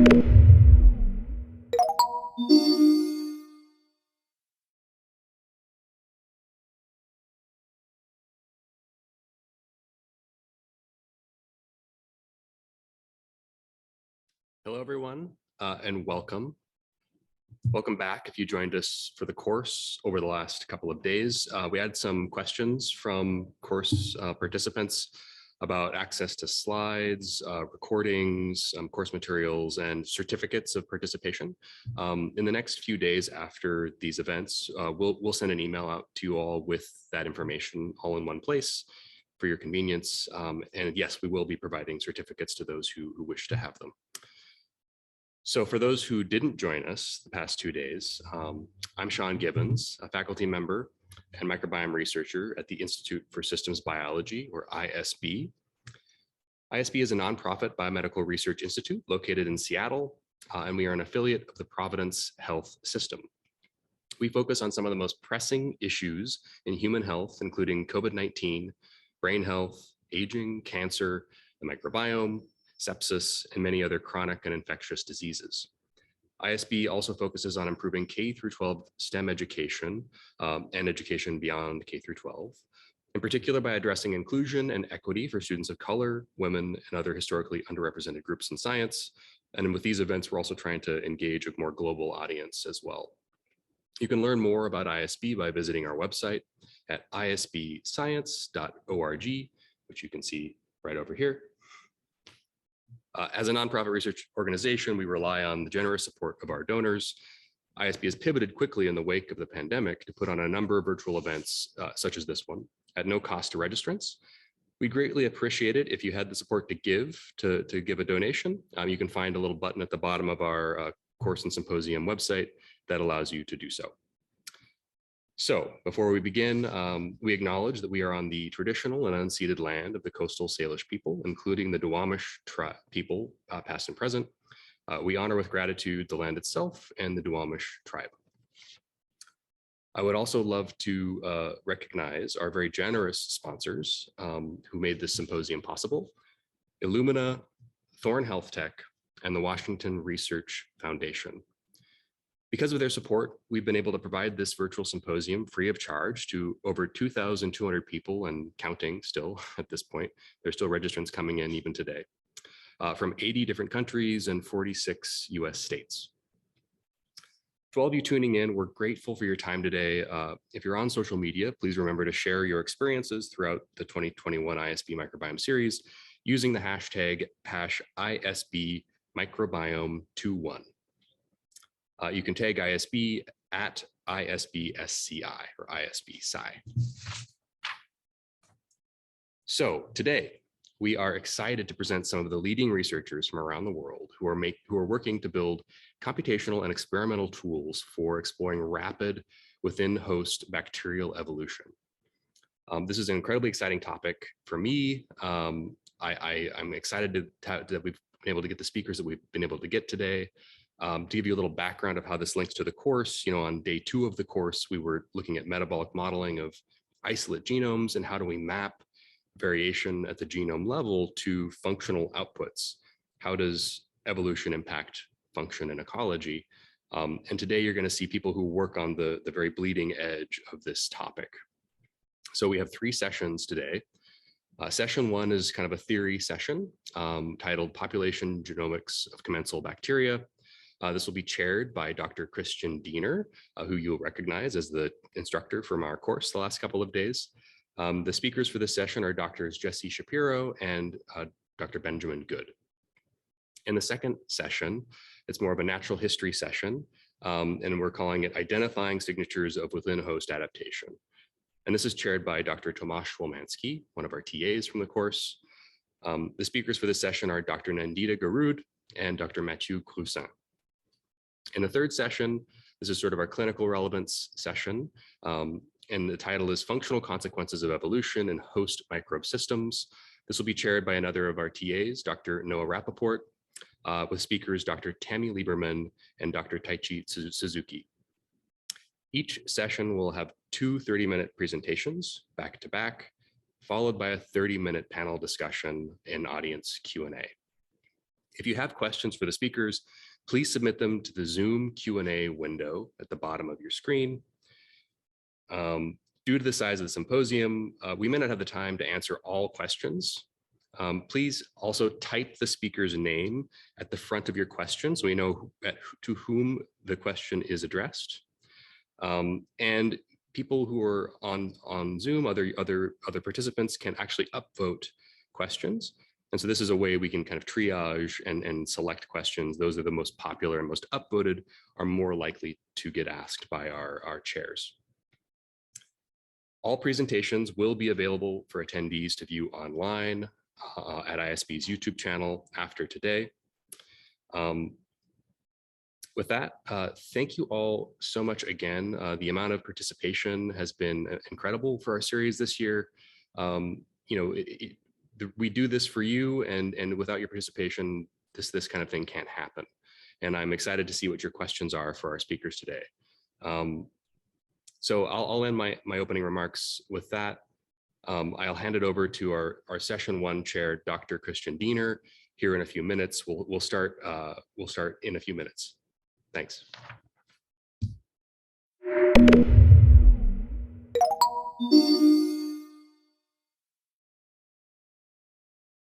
Hello, everyone, and welcome. Welcome back if you joined us for the course over the last couple of days. We had some questions from course participants about access to slides, recordings, course materials, and certificates of participation. In the next few days after these events, we'll send an email out to you all with that information all in one place for your convenience. And yes, we will be providing certificates to those who wish to have them. So for those who didn't join us the past 2 days, I'm Sean Gibbons, a faculty member and microbiome researcher at the Institute for Systems Biology, or ISB. ISB is a nonprofit biomedical research institute located in Seattle, and we are an affiliate of the Providence Health System. We focus on some of the most pressing issues in human health, including COVID-19, brain health, aging, cancer, the microbiome, sepsis, and many other chronic and infectious diseases. ISB also focuses on improving K-12 STEM education and education beyond K-12, in particular by addressing inclusion and equity for students of color, women, and other historically underrepresented groups in science. And with these events, we're also trying to engage a more global audience as well. You can learn more about ISB by visiting our website at isbscience.org, which you can see right over here. As a nonprofit research organization, we rely on the generous support of our donors. ISB has pivoted quickly in the wake of the pandemic to put on a number of virtual events, such as this one, at no cost to registrants. We greatly appreciate it if you had the support to give a donation. You can find a little button at the bottom of our course and symposium website that allows you to do so. So before we begin, we acknowledge that we are on the traditional and unceded land of the coastal Salish people, including the Duwamish people, past and present. We honor with gratitude the land itself and the Duwamish tribe. I would also love to recognize our very generous sponsors who made this symposium possible: Illumina, Thorne Health Tech, and the Washington Research Foundation. Because of their support, we've been able to provide this virtual symposium free of charge to over 2,200 people and counting still at this point. There's still registrants coming in even today from 80 different countries and 46 US states. To all of you tuning in, we're grateful for your time today. If you're on social media, please remember to share your experiences throughout the 2021 ISB Microbiome series using the hashtag #ISBMicrobiome21. You can tag ISB at ISBSCI or ISBSci. So today, we are excited to present some of the leading researchers from around the world who are working to build computational and experimental tools for exploring rapid within-host bacterial evolution. This is an incredibly exciting topic for me. I'm excited that we've been able to get the speakers that we've been able to get today. To give you a little background of how this links to the course, on day 2 of the course, we were looking at metabolic modeling of isolate genomes and how do we map variation at the genome level to functional outputs. How does evolution impact function and ecology? And today you're going to see people who work on the very bleeding edge of this topic. So we have 3 sessions today. Session 1 is kind of a theory session titled Population Genomics of Commensal Bacteria. This will be chaired by Dr. Christian Diener, who you'll recognize as the instructor from our course the last couple of days. The speakers for this session are Drs. Jesse Shapiro and Dr. Benjamin Good. In the second session, it's more of a natural history session, and we're calling it Identifying Signatures of Within-Host Adaptation. And this is chaired by Dr. Tomasz Wolmanski, one of our TAs from the course. The speakers for this session are Dr. Nandita Garud and Dr. Mathieu Croussin. In the third session, this is sort of our clinical relevance session, and the title is Functional Consequences of Evolution in Host Microbe Systems. This will be chaired by another of our TAs, Dr. Noah Rappaport, with speakers Dr. Tammy Lieberman and Dr. Taichi Suzuki. Each session will have 2 30-minute presentations back to back, followed by a 30-minute panel discussion and audience Q&A. If you have questions for the speakers, please submit them to the Zoom Q&A window at the bottom of your screen. Due to the size of the symposium, we may not have the time to answer all questions. Please also type the speaker's name at the front of your question so we know to whom the question is addressed. And people who are on Zoom, other participants can actually upvote questions. And so this is a way we can kind of triage and select questions. Those are the most popular and most upvoted are more likely to get asked by our chairs. All presentations will be available for attendees to view online at ISB's YouTube channel after today. With that, thank you all so much again. The amount of participation has been incredible for our series this year. We do this for you, and without your participation, this kind of thing can't happen. And I'm excited to see what your questions are for our speakers today. So I'll end my opening remarks with that. I'll hand it over to our session 1 chair, Dr. Christian Diener, here in a few minutes. We'll start in a few minutes. Thanks.